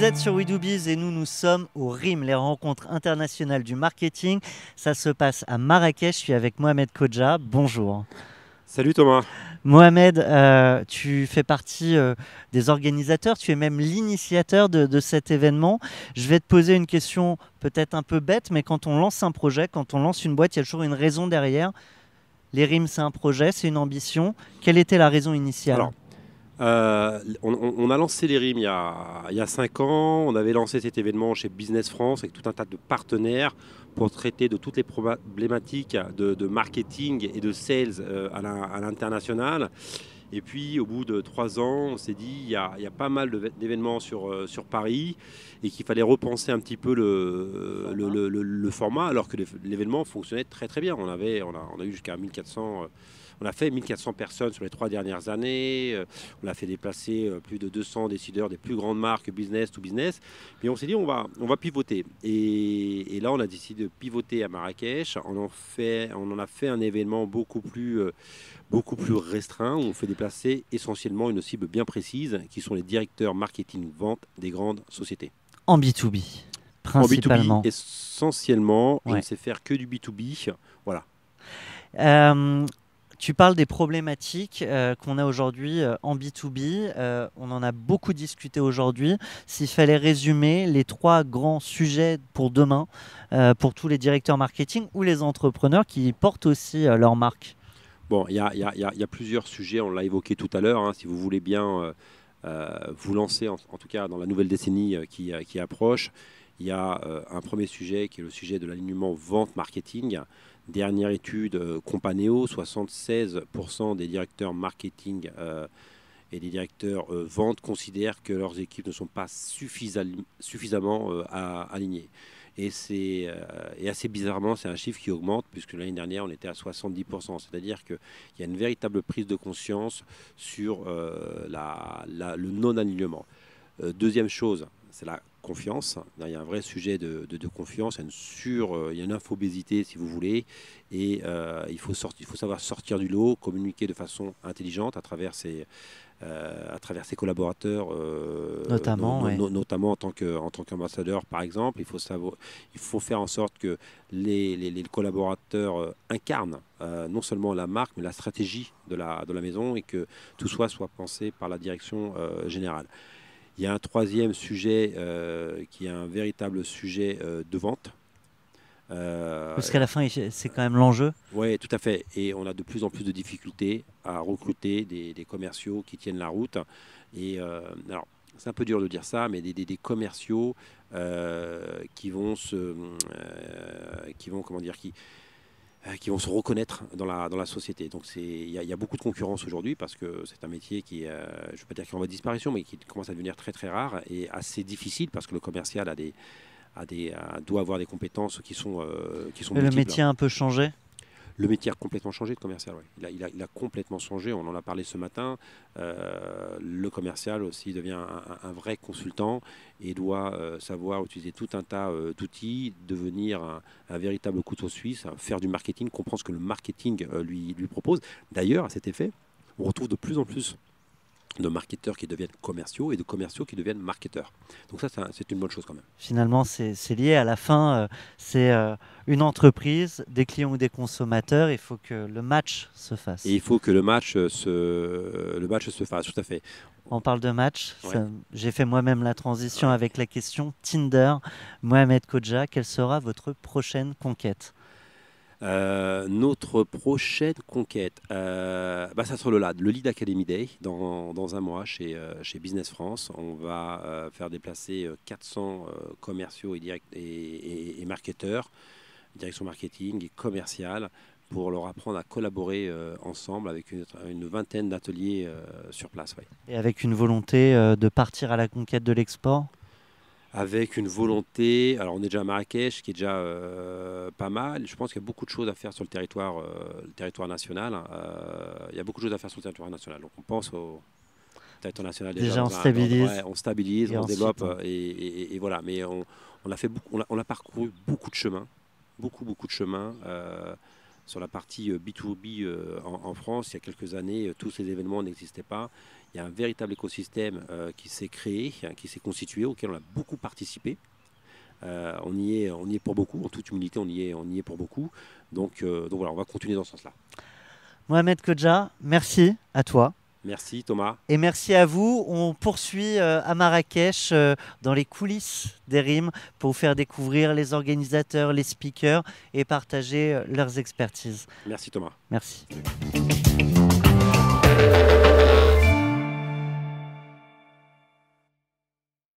êtes sur We Do Biz et nous sommes au RIM, les rencontres internationales du marketing. Ça se passe à Marrakech. Je suis avec Mohamed Kodja. Bonjour. Salut Thomas. Mohamed, tu fais partie des organisateurs, tu es même l'initiateur de cet événement. Je vais te poser une question peut-être un peu bête, mais quand on lance un projet, quand on lance une boîte, il y a toujours une raison derrière. Les RIM, c'est un projet, c'est une ambition. Quelle était la raison initiale? Alors, on a lancé les RIM il y a 5 ans. On avait lancé cet événement chez Business France avec tout un tas de partenaires pour traiter de toutes les problématiques de marketing et de sales à l'international. Et puis, au bout de 3 ans, on s'est dit il y a pas mal d'événements sur Paris et qu'il fallait repenser un petit peu le format, alors que l'événement fonctionnait très très bien. On a eu jusqu'à 1400. On a fait 1400 personnes sur les 3 dernières années. On a fait déplacer plus de 200 décideurs des plus grandes marques business to business. Puis on s'est dit, on va pivoter. Et là, on a décidé de pivoter à Marrakech. On en a fait un événement beaucoup plus restreint, où on fait déplacer essentiellement une cible bien précise, qui sont les directeurs marketing-vente des grandes sociétés. En B2B, En B2B, principalement. essentiellement, je ne Ouais. sais faire que du B2B. Voilà. Euh, Tu parles des problématiques qu'on a aujourd'hui en B2B. On en a beaucoup discuté aujourd'hui. S'il fallait résumer les 3 grands sujets pour demain, pour tous les directeurs marketing ou les entrepreneurs qui portent aussi leur marque. Bon, il y a plusieurs sujets, on l'a évoqué tout à l'heure. Si vous voulez bien vous lancer, en tout cas dans la nouvelle décennie qui approche, il y a un premier sujet qui est le sujet de l'alignement vente-marketing. Dernière étude Companeo, 76% des directeurs marketing et des directeurs vente considèrent que leurs équipes ne sont pas suffisamment alignées. Et assez bizarrement, c'est un chiffre qui augmente, puisque l'année dernière, on était à 70%. C'est-à-dire qu'il y a une véritable prise de conscience sur le non-alignement. Deuxième chose, c'est la confiance. Il y a un vrai sujet de confiance, il y a une infobésité, si vous voulez, et il faut savoir sortir du lot, communiquer de façon intelligente à travers ses collaborateurs, Notamment, ouais. notamment en tant qu'ambassadeur, par exemple. Il faut faire en sorte que les collaborateurs incarnent non seulement la marque, mais la stratégie de la maison, et que tout soit pensé par la direction générale. Il y a un troisième sujet qui est un véritable sujet de vente. Parce qu'à la fin, c'est quand même l'enjeu. Oui, tout à fait. Et on a de plus en plus de difficultés à recruter des commerciaux qui tiennent la route. Et alors, c'est un peu dur de dire ça, mais des commerciaux qui vont se reconnaître dans la société. Donc il y a beaucoup de concurrence aujourd'hui, parce que c'est un métier qui, je ne veux pas dire qu'il est en voie de disparition, mais qui commence à devenir très très rare et assez difficile, parce que le commercial doit avoir des compétences qui sont Et le multiples. métier a un peu changé. Le métier a complètement changé, de commercial. Ouais. Il a complètement changé. On en a parlé ce matin. Le commercial aussi devient un vrai consultant et doit savoir utiliser tout un tas d'outils, devenir un véritable couteau suisse, faire du marketing, comprendre ce que le marketing lui propose. D'ailleurs, à cet effet, on retrouve de plus en plus de marketeurs qui deviennent commerciaux et de commerciaux qui deviennent marketeurs. Donc ça, c'est une bonne chose quand même. Finalement, c'est lié. À la fin, c'est une entreprise, des clients ou des consommateurs. Il faut que le match se Et fasse. il faut que le match se fasse, tout à fait. On parle de match. Ouais. J'ai fait moi-même la transition Ouais. avec la question Tinder. Mohamed Kodja, quelle sera votre prochaine conquête? Notre prochaine conquête, ça sera le Lead Academy Day dans un mois chez Business France. On va faire déplacer 400 commerciaux et marketeurs, direction marketing et commercial, pour leur apprendre à collaborer ensemble avec une vingtaine d'ateliers sur place. Ouais. Et avec une volonté de partir à la conquête de l'export? Avec une volonté, alors on est déjà à Marrakech, qui est déjà pas mal. Je pense qu'il y a beaucoup de choses à faire sur le territoire national. Il y a beaucoup de choses à faire sur le territoire national. Donc on pense au territoire national déjà Déjà, on stabilise. ouais, on stabilise, Et on se ensuite, développe et voilà. Mais on a parcouru beaucoup de chemin, beaucoup de chemin. sur la partie B2B en France. Il y a quelques années, tous ces événements n'existaient pas. Il y a un véritable écosystème qui s'est créé, qui s'est constitué, auquel on a beaucoup participé. On y est pour beaucoup, en toute humilité, on y est pour beaucoup. Donc voilà, on va continuer dans ce sens-là. Mohamed Kodja, merci à toi. Merci Thomas. Et merci à vous. On poursuit à Marrakech dans les coulisses des rimes pour vous faire découvrir les organisateurs, les speakers et partager leurs expertises. Merci Thomas. Merci.